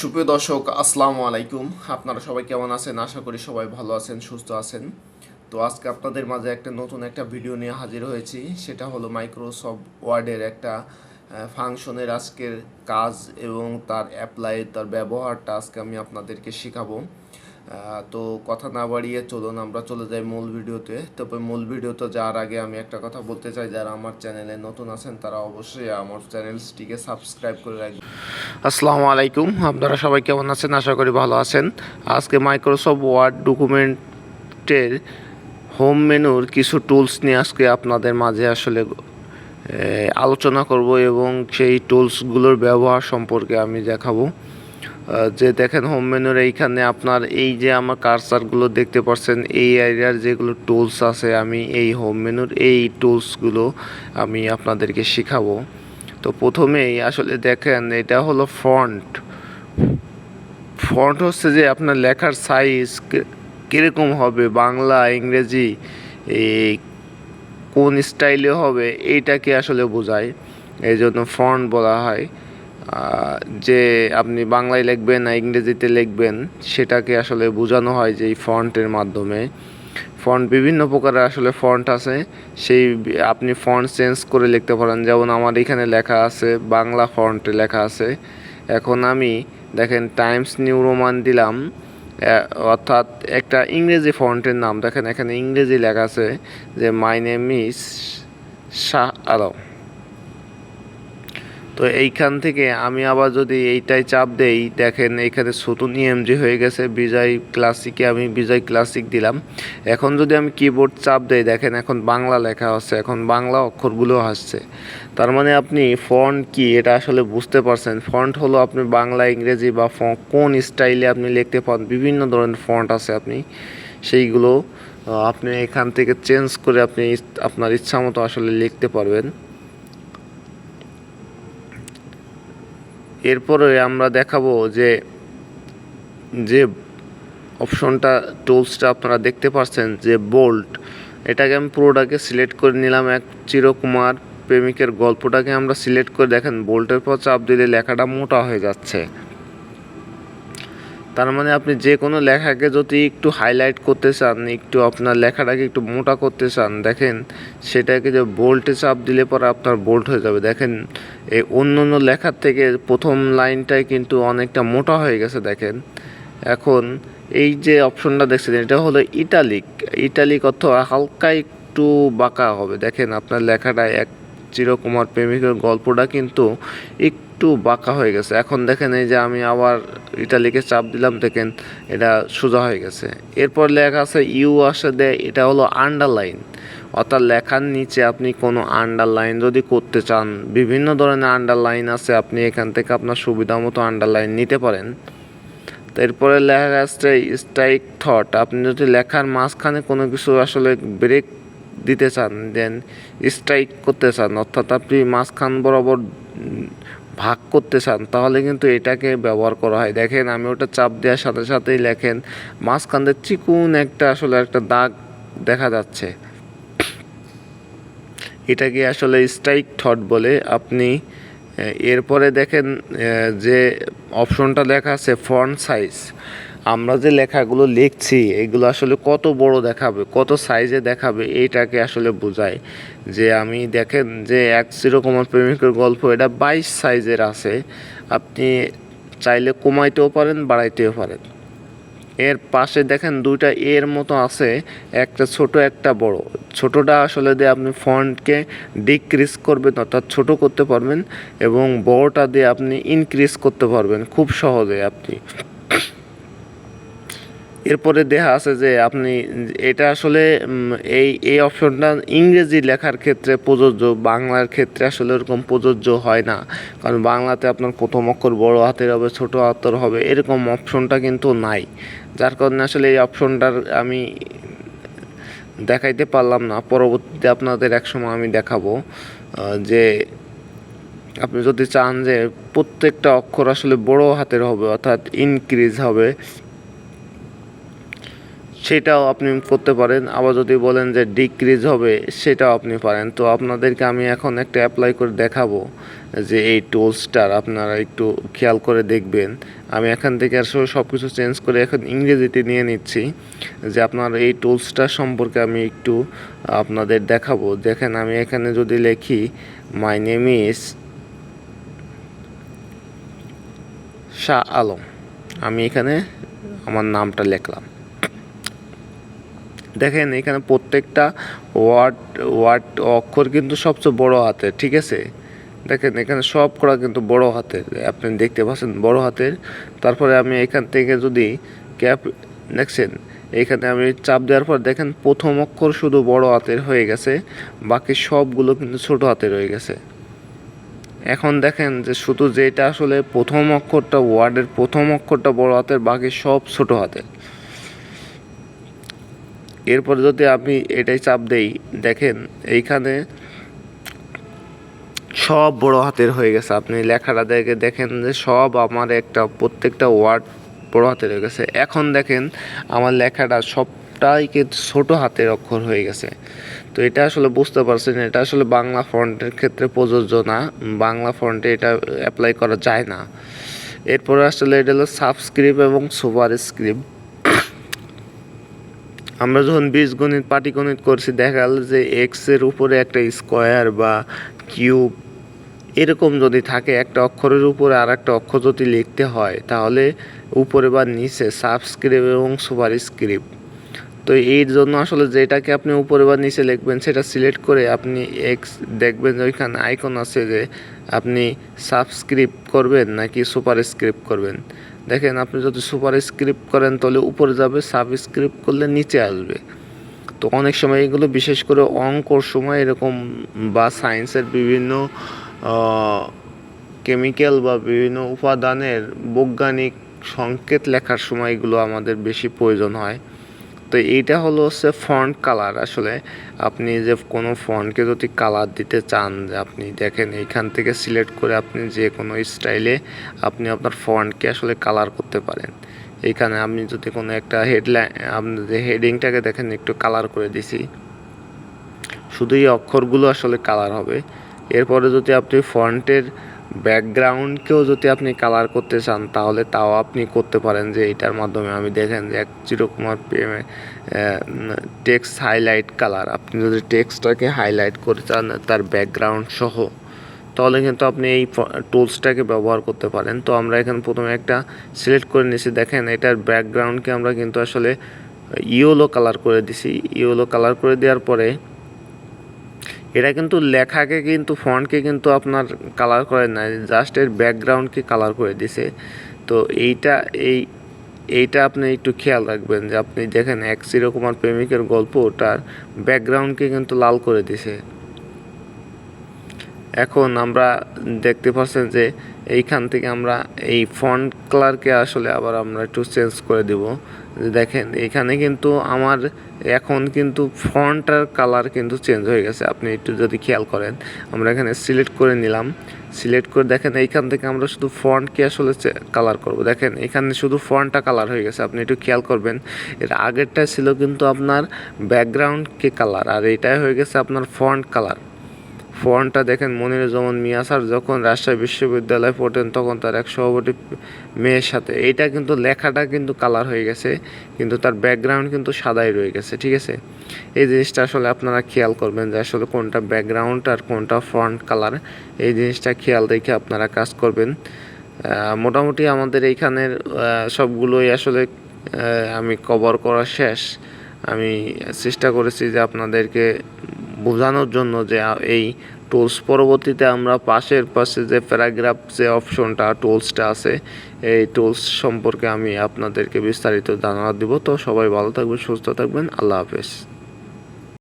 সুপ্রিয় দর্শক, আসসালামু আলাইকুম। আপনারা সবাই কেমন আছেন? আশা করি সবাই ভালো আছেন, সুস্থ আছেন। তো আজকে আপনাদের মাঝে নতুন একটা ভিডিও নিয়ে হাজির হয়েছি। সেটা হলো মাইক্রোসফট ওয়ার্ডের একটা ফাংশনের আজকের কাজ এবং তার অ্যাপ্লাই, তার ব্যবহারটা আজকে আমি আপনাদেরকে শেখাবো। তো কথা না বাড়িয়ে চলুন আমরা চলে যাই মূল ভিডিওতে। তবে মূল ভিডিওতে যাওয়ার আগে আমি একটা কথা বলতে চাই, যারা আমার চ্যানেলে নতুন আছেন তারা অবশ্যই আমার চ্যানেলটিকে সাবস্ক্রাইব করে রাখবেন। আসসালামু আলাইকুম, আপনারা সবাই কেমন আছেন? আশা করি ভালো আছেন। আজকে মাইক্রোসফট ওয়ার্ড ডকুমেন্টের হোম মেনুর কিছু টুলস নিয়ে আজকে আপনাদের মাঝে আলোচনা করব এবং সেই টুলসগুলোর ব্যবহার সম্পর্কে আমি দেখাবো। যে দেখেন হোম মেনুর এইখানে আপনার এই যে আমার কার্সারগুলো দেখতে পাচ্ছেন, এই এরিয়ার যেগুলো টুলস আছে, আমি এই হোম মেনুর এই টুলসগুলো আমি আপনাদেরকে শেখাবো। তো প্রথমেই আসলে দেখেন, এটা হলো ফন্ট। ফন্ট হচ্ছে যে আপনার লেখার সাইজ কীরকম হবে, বাংলা ইংরেজি এই কোন স্টাইলে হবে, এইটাকে আসলে বোঝায়। এই জন্য ফন্ট বলা হয়। যে আপনি বাংলায় লিখবেন না ইংরেজিতে লিখবেন, সেটাকে আসলে বোঝানো হয় যে এই ফন্টের মাধ্যমে। ফন্ট বিভিন্ন প্রকারের আসলে ফন্ট আছে, সেই আপনি ফন্ট চেঞ্জ করে লিখতে পারেন। যেমন আমার এখানে লেখা আছে, বাংলা ফন্টে লেখা আছে। এখন আমি দেখেন টাইমস নিউ রোমান দিলাম, অর্থাৎ একটা ইংরেজি ফন্টের নাম। দেখেন এখানে ইংরেজি লেখা আছে যে my name is Shah Alam. তো এইখান থেকে আমি আবার যদি এইটাই চাপ দেই, দেখেন এইখানে ছোটো ইএমজি হয়ে গেছে। বিজয় ক্লাসিকে আমি বিজয় ক্লাসিক দিলাম। এখন যদি আমি কিবোর্ড চাপ দেই, দেখেন এখন বাংলা লেখা হচ্ছে, এখন বাংলা অক্ষরগুলো আসছে। তার মানে আপনি ফন্ট কি এটা আসলে বুঝতে পারছেন। ফন্ট হলো আপনি বাংলা ইংরেজি বা কোন স্টাইলে আপনি লিখতে পারেন, বিভিন্ন ধরনের ফন্ট আছে, আপনি সেইগুলো আপনি এখান থেকে চেঞ্জ করে আপনি আপনার ইচ্ছা মতো আসলে লিখতে পারবেন। এরপরে আমরা দেখাবো যে যে অপশনটা টুলসটা আপনারা দেখতে পাচ্ছেন যে বোল্ড, এটাকে আমি পুরোটাকে সিলেক্ট করে নিলাম। এক চিরকুমার প্রেমিকের গল্পটাকে আমরা সিলেক্ট করে দেখেন বোল্টের পর চাপ দিলে লেখাটা মোটা হয়ে যাচ্ছে। তার মানে আপনি যে কোনো লেখাকে যদি একটু হাইলাইট করতে চান, একটু আপনার লেখাটাকে একটু মোটা করতে চান, দেখেন সেটাকে যে বোল্টে চাপ দিলে পরে আপনার বোল্ট হয়ে যাবে। দেখেন এই অন্য অন্য লেখার থেকে প্রথম লাইনটাই কিন্তু অনেকটা মোটা হয়ে গেছে। দেখেন এখন এই যে অপশনটা দেখছেন, এটা হলো ইটালিক। ইটালিক অর্থ হালকা একটু বাঁকা হবে। দেখেন আপনার লেখাটা এক চিরকুমার প্রেমিকের গল্পটা কিন্তু একটু বাঁকা হয়ে গেছে। এখন দেখেন এই যে আমি আবার ইটালিকে চাপ দিলাম, দেখেন এটা সোজা হয়ে গেছে। এরপর লেখা আছে ইউ আসে দেয়, এটা হলো আন্ডারলাইন, অর্থাৎ লেখার নিচে আপনি কোনো আন্ডারলাইন যদি করতে চান, বিভিন্ন ধরনের আন্ডারলাইন আছে, আপনি এখান থেকে আপনার সুবিধা মতো আন্ডারলাইন নিতে পারেন। এরপরে লেখা আসছে স্ট্রাইক থট, আপনি যদি লেখার মাঝখানে কোনো কিছু আসলে ব্রেক দিতে চান, দেন স্ট্রাইক করতে চান, অর্থাৎ আপনি মাঝখান বরাবর ভাগ করতে চান, তাহলে কিন্তু এটাকে ব্যবহার করা হয়। দেখেন আমি ওটা চাপ দেওয়ার সাথে সাথেই লেখেন মাঝখান দিয়ে চিকুন একটা দাগ দেখা যাচ্ছে। এটাকে আসলে স্ট্রাইক থট বলে। আপনি এরপরে দেখেন যে অপশনটা লেখা আছে ফন্ট সাইজ। আমরা যে লেখাগুলো লিখছি এগুলো আসলে কত বড় দেখাবে, কত সাইজে দেখাবে, এইটাকে আসলে বোঝায়। যে আমি দেখেন যে এক চিরকুমার প্রেমিকের গল্প, এটা 22 সাইজের আছে। আপনি চাইলে কমাইতেও পারেন, বাড়াইতেও পারেন। এর পাশে দেখেন দুইটা এর মতো আছে, একটা ছোট একটা বড়। ছোটটা আসলে দিয়ে আপনি ফন্টকে ডিক্রিজ করবেন, অর্থাৎ ছোট করতে পারবেন, এবং বড়টা দিয়ে আপনি ইনক্রিজ করতে পারবেন খুব সহজে আপনি। এরপরে দেখা আছে যে আপনি এটা আসলে এই এই অপশনটা ইংরেজি লেখার ক্ষেত্রে প্রযোজ্য, বাংলার ক্ষেত্রে আসলে এরকম প্রযোজ্য হয় না। কারণ বাংলাতে আপনার প্রথম অক্ষর বড় হাতের হবে, ছোট হাতের হবে, এরকম অপশনটা কিন্তু নাই। যার কারণে আসলে এই অপশনটার আমি দেখাইতে পারলাম না। পরবর্তীতে আপনাদের একসময় আমি দেখাবো যে আপনি যদি চান যে প্রত্যেকটা অক্ষর আসলে বড় হাতের হবে, অর্থাৎ ইনক্রিজ হবে, সেটাও আপনি করতে পারেন। আবার যদি বলেন যে ডিক্রিজ হবে সেটাও আপনি পারেন। তো আপনাদেরকে আমি এখন একটা অ্যাপ্লাই করে দেখাবো যে এই টুলসটার আপনারা একটু খেয়াল করে দেখবেন। আমি এখান থেকে আসলে সব কিছু চেঞ্জ করে এখন ইংরেজিতে নিয়ে নিচ্ছি যে আপনার এই টুলসটা সম্পর্কে আমি একটু আপনাদের দেখাবো। দেখেন আমি এখানে যদি লিখি my name is Shah Alam, আমি এখানে আমার নামটা লিখলাম। দেখেন এখানে প্রত্যেকটা ওয়ার্ড অক্ষর কিন্তু সবচেয়ে বড় হাতের, ঠিক আছে। দেখেন এখানে সব করা কিন্তু বড় হাতের, আপনি দেখতে পাচ্ছেন বড় হাতের। তারপরে আমি এখান থেকে যদি দেখছেন এখানে আমি চাপ দেওয়ার পর দেখেন প্রথম অক্ষর শুধু বড় হাতের হয়ে গেছে, বাকি সবগুলো কিন্তু ছোট হাতের হয়ে গেছে। এখন দেখেন যে শুধু যেটা আসলে প্রথম অক্ষরটা ওয়ার্ডের প্রথম অক্ষরটা বড় হাতের, বাকি সব ছোট হাতের। এরপর যদি আমি এটাই চাপ দেই, দেখেন এইখানে সব বড় হাতের হয়ে গেছে। আপনি লেখাটা দেখে দেখেন যে সব আমার প্রত্যেকটা ওয়ার্ড বড় হাতের হয়ে গেছে। এখন দেখেন আমার লেখাটা সবটাই কিন্তু ছোট হাতের অক্ষর হয়ে গেছে। তো এটা আসলে বুঝতে পারছেন, এটা আসলে বাংলা ফন্টের ক্ষেত্রে প্রযোজ্য না, বাংলা ফন্টে এটা অ্যাপ্লাই করা যায় না। এরপরে আসলে এটা হলো সাবস্ক্রিপ্ট এবং সুপারস্ক্রিপ্ট। আমরা যখন বীজগণিত পাটিগণিত করছি দেখা গেল যে এক্সের উপরে একটা স্কোয়ার বা কিউব এরকম যদি থাকে, একটা অক্ষরের উপরে আর একটা অক্ষর যদি লিখতে হয় তাহলে উপরে বা নিচে সাবস্ক্রিপ্ট এবং সুপারস্ক্রিপ্ট। তো এর জন্য আসলে যেটাকে আপনি উপরে বা নিচে লিখবেন সেটা সিলেক্ট করে আপনি এক্স দেখবেন যে ওইখানে আইকন আছে যে আপনি সাবস্ক্রিপ্ট করবেন নাকি সুপারস্ক্রিপ্ট করবেন। দেখেন আপনি যদি সুপারস্ক্রিপ্ট করেন তাহলে উপরে যাবে, সাবস্ক্রিপ্ট করলে নিচে আসবে। তো অনেক সময় এগুলো বিশেষ করে অঙ্কর সময় এরকম বা সায়েন্সের বিভিন্ন কেমিক্যাল বা বিভিন্ন উপাদানের বৈজ্ঞানিক সংকেত লেখার সময় এগুলো আমাদের বেশি প্রয়োজন হয়। তো এইটা হলো হচ্ছে ফন্ট কালার। আসলে আপনি যে কোনো ফন্টকে যদি কালার দিতে চান, যে আপনি দেখেন এইখান থেকে সিলেক্ট করে আপনি যে কোনো স্টাইলে আপনি আপনার ফন্টকে আসলে কালার করতে পারেন। এইখানে আপনি যদি কোনো একটা হেডলাইন, আপনি যে হেডিংটাকে দেখেন একটু কালার করে দিছি, শুধু এই অক্ষরগুলো আসলে কালার হবে। এরপরে যদি আপনি ফন্টের ব্যাকগ্রাউন্ডকেও যদি আপনি কালার করতে চান তাহলে তাও আপনি করতে পারেন। যে এটার মাধ্যমে আমি দেখেন যে 1 টেক্সট হাইলাইট কালার, আপনি যদি টেক্সটটাকে হাইলাইট করতে চান তার ব্যাকগ্রাউন্ড সহ, তাহলে কিন্তু আপনি এই টুলসটাকে ব্যবহার করতে পারেন। তো আমরা এখানে প্রথমে একটা সিলেক্ট করে নিয়েছি, দেখেন এটার ব্যাকগ্রাউন্ডকে আমরা কিন্তু আসলে ইয়েলো কালার করে দিছি। ইয়েলো কালার করে দেওয়ার পরে এটা কিন্তু লেখাকে কিন্তু ফন্টকে কিন্তু আপনার কালার করে না, জাস্ট এর ব্যাকগ্রাউন্ডকে কালার করে দিছে। তো এইটা আপনি একটু খেয়াল রাখবেন যে আপনি দেখেন এক চিরকুমার প্রেমিকের গল্প, ওটার ব্যাকগ্রাউন্ডকে কিন্তু লাল করে দিছে। এখন আমরা দেখতে পাচ্ছেন যে এইখান থেকে আমরা এই ফন্ট কালারকে আসলে আবার আমরা একটু চেঞ্জ করে দেব। দেখেন এখানে কিন্তু আমার এখন কিন্তু ফন্টটার কালার কিন্তু চেঞ্জ হয়ে গেছে। আপনি একটু যদি খেয়াল করেন, আমরা এখানে সিলেক্ট করে নিলাম, সিলেক্ট করে দেখেন এইখান থেকে আমরা শুধু ফন্টকে আসলে কালার করব। দেখেন এখানে শুধু ফন্টটা কালার হয়ে গেছে, আপনি একটু খেয়াল করবেন। এর আগেরটা ছিল কিন্তু আপনার ব্যাকগ্রাউন্ডকে কালার, আর এটাই হয়ে গেছে আপনার ফন্ট কালার। ফন্টটা দেখেন মনিরুজ্জামান মিয়া স্যার যখন রাজশাহী বিশ্ববিদ্যালয়ে পড়তেন তখন তার এক সহপাঠী মেয়ের সাথে, এইটা কিন্তু লেখাটা কিন্তু কালার হয়ে গেছে কিন্তু তার ব্যাকগ্রাউন্ড কিন্তু সাদাই রয়ে গেছে, ঠিক আছে। এই জিনিসটা আসলে আপনারা খেয়াল করবেন যে আসলে কোনটা ব্যাকগ্রাউন্ড আর কোনটা ফন্ট কালার, এই জিনিসটা খেয়াল রেখে আপনারা কাজ করবেন। মোটামুটি আমাদের এইখানের সবগুলোই আসলে আমি কভার করা শেষ। আমি চেষ্টা করেছি যে আপনাদেরকে বোঝানোর জন্য যে এই টুলস পরবর্তীতে আমরা পাশে যে প্যারাগ্রাফ যে অপশনটা টুলসটা আছে, এই টুলস সম্পর্কে আমি আপনাদেরকে বিস্তারিত ধারণা দিব। তো সবাই ভালো থাকবেন, সুস্থ থাকবেন, আল্লাহ হাফেজ।